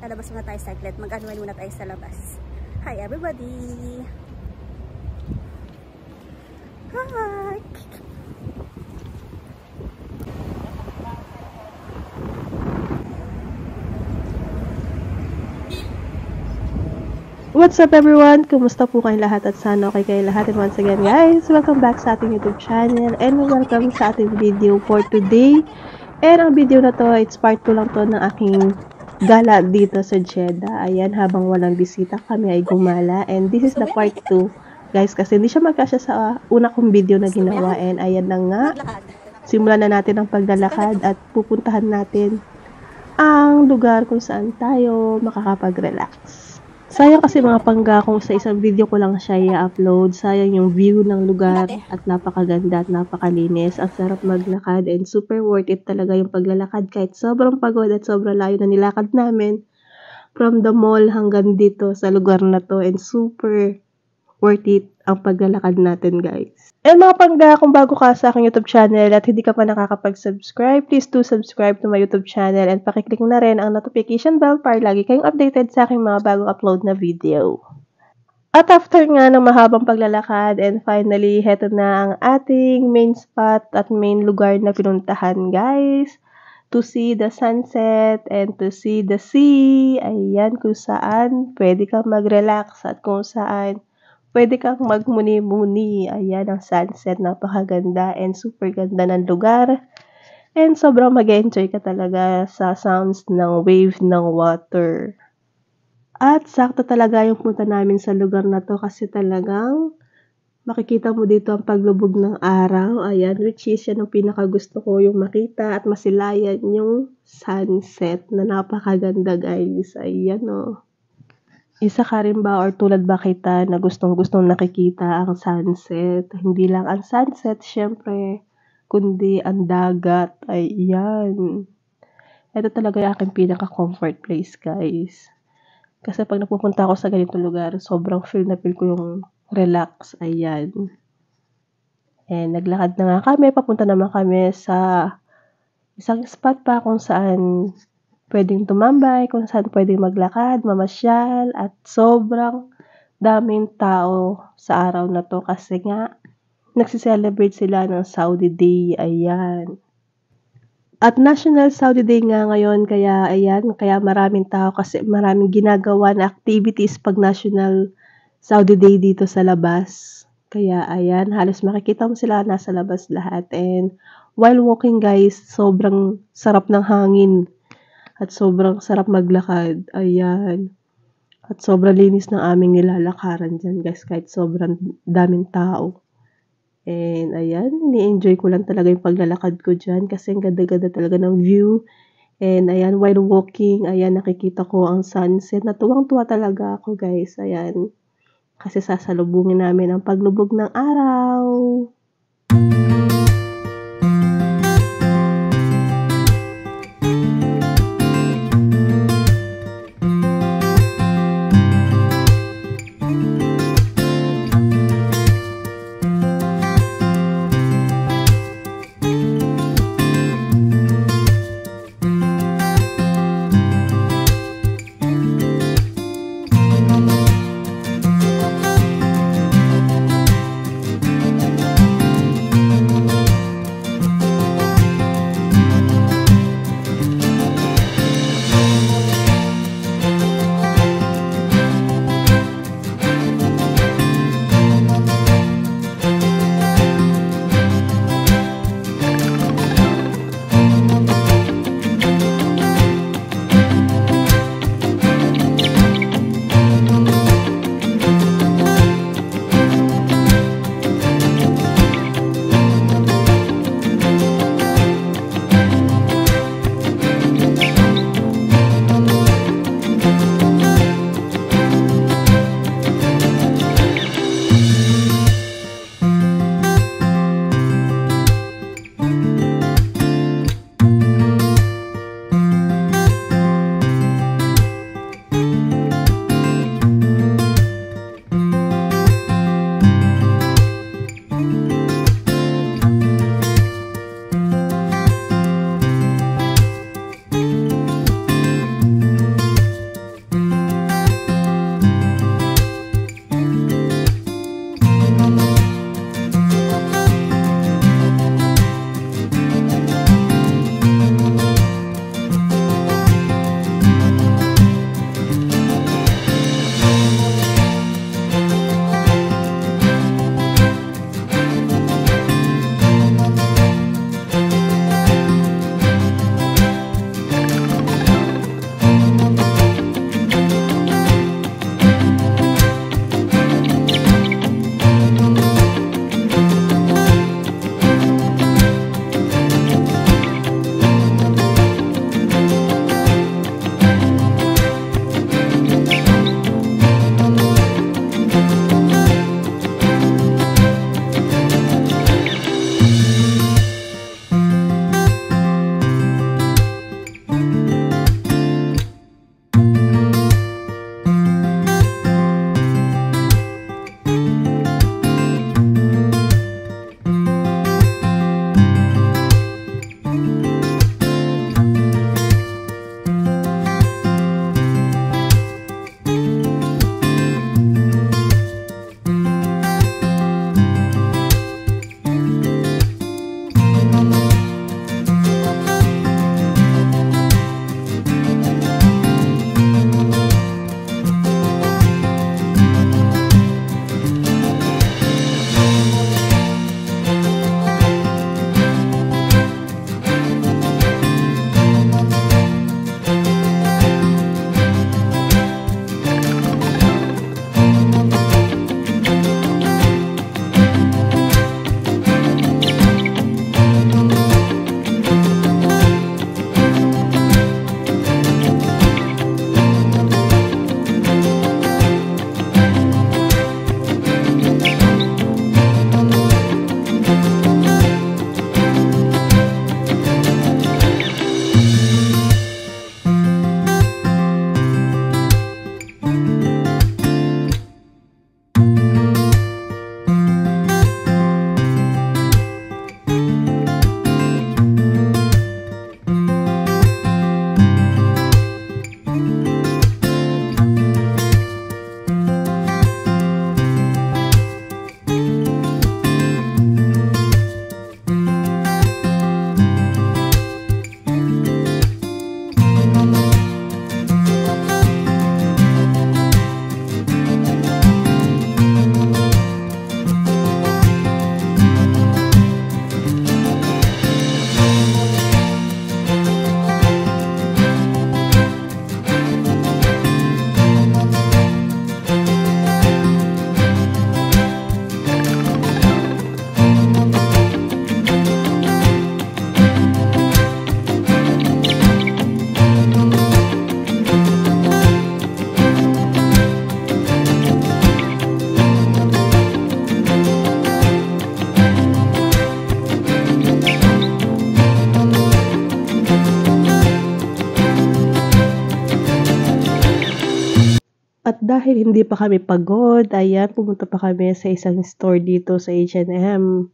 Lalabas muna tayo saglit. Mag-unwind muna tayo sa labas. Hi everybody! Hi! What's up everyone? Kumusta po kayong lahat at sana okay kayo lahat? And once again guys, welcome back sa ating YouTube channel and welcome sa ating video for today. And ang video na to, it's part 2 lang to ng aking gala dito sa Jeddah. Ayan, habang walang bisita kami ay gumala. And this is the part 2 guys kasi hindi siya magkasya sa una kong video na ginawa. And ayan na nga, simulan na natin ang paglalakad at pupuntahan natin ang lugar kung saan tayo makakapag-relax. Sayang kasi mga pangga kung sa isang video ko lang siya i-upload. Sayang yung view ng lugar at napakaganda at napakalinis. Ang sarap maglakad and super worth it talaga yung paglalakad kahit sobrang pagod at sobrang layo na nilakad namin from the mall hanggang dito sa lugar na to and super worth it ang paglalakad natin guys. And mga pangga, kung bago ka sa aking YouTube channel at hindi ka pa nakakapag-subscribe, please do subscribe to my YouTube channel and pakiclick na rin ang notification bell para lagi kayong updated sa aking mga bagong upload na video. At after nga ng mahabang paglalakad and finally, heto na ang ating main spot at main lugar na pinuntahan guys. To see the sunset and to see the sea. Ayan kung saan pwede kang mag-relax at kung saan pwede kang magmuni-muni. Ayan ang sunset, napakaganda and super ganda ng lugar. And sobrang mag-enjoy ka talaga sa sounds ng wave ng water. At sakto talaga yung punta namin sa lugar na to kasi talagang makikita mo dito ang paglubog ng araw. Ayan, which is yan ang pinakagusto ko, yung makita at masilayan yung sunset na napakaganda guys. Ayan o. Isa ka rin ba or tulad ba kita na gustong-gustong nakikita ang sunset? Hindi lang ang sunset, syempre, kundi ang dagat. Ay, yan. Ito talaga yung aking pinaka-comfort place, guys. Kasi pag napupunta ako sa ganitong lugar, sobrang feel na feel ko yung relax. Ayan. And naglakad na nga kami. Papunta naman kami sa isang spot pa kung saan pwedeng tumambay, kung saan pwedeng maglakad, mamasyal, at sobrang daming tao sa araw na to kasi nga nagsiselebrate sila ng Saudi Day. Ayan. At National Saudi Day nga ngayon, kaya ayan, kaya maraming tao kasi maraming ginagawa na activities pag National Saudi Day dito sa labas. Kaya ayan, halos makikita mo sila nasa labas lahat. And while walking guys, sobrang sarap ng hangin. At sobrang sarap maglakad. Ayan. At sobrang linis ng aming nilalakaran dyan guys. Kahit sobrang daming tao. And ayan. Ini-enjoy ko lang talaga yung paglalakad ko dyan. Kasi ang ganda-ganda talaga ng view. And ayan. While walking. Ayan. Nakikita ko ang sunset. Natuwang-tuwa talaga ako guys. Ayan. Kasi sasalubungin namin ang paglubog ng araw. At dahil hindi pa kami pagod, ayan, pumunta pa kami sa isang store dito sa H&M.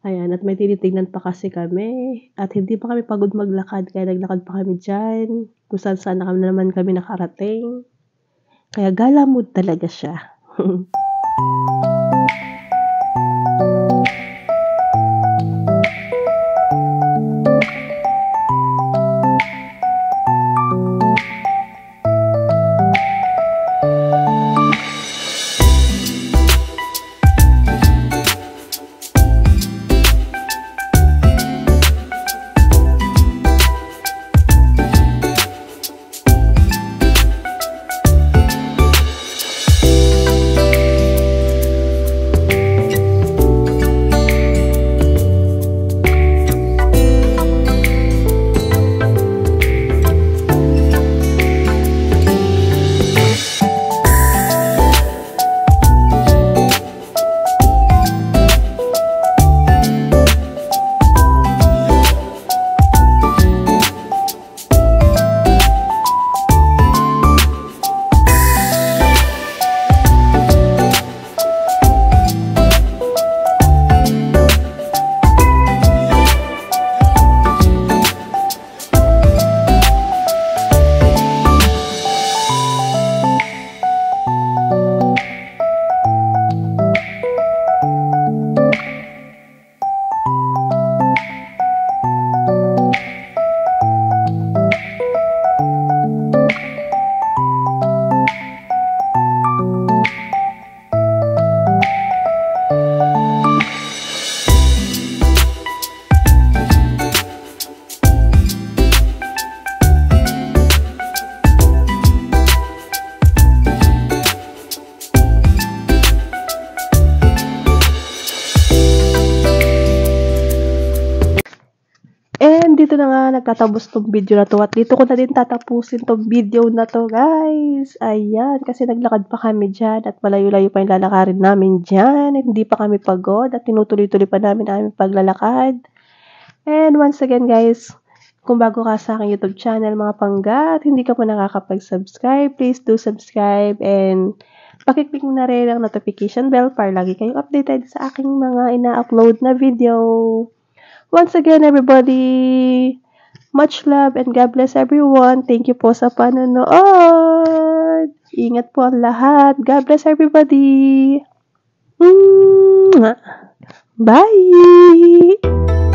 Ayan, at may tinitignan pa kasi kami. At hindi pa kami pagod maglakad, kaya naglakad pa kami dyan. Kung saan naman kami nakarating. Kaya gala mood talaga siya. Dito na nga nagtatapos tong video na to at dito ko na din tatapusin tong video na to, guys. Ayan, kasi naglakad pa kami dyan at malayo-layo pa yung lalakarin namin dyan. Hindi pa kami pagod at tinutuloy-tuloy pa namin aming paglalakad. And once again, guys, kung bago ka sa aking YouTube channel, mga pangga, at hindi ka pa nakakapag-subscribe, please do subscribe and pakiclick mo na rin ang notification bell para lagi kayong updated sa aking mga ina-upload na video. Once again, everybody, much love and God bless everyone. Thank you po sa panonood. Ingat po ang lahat. God bless everybody. Bye!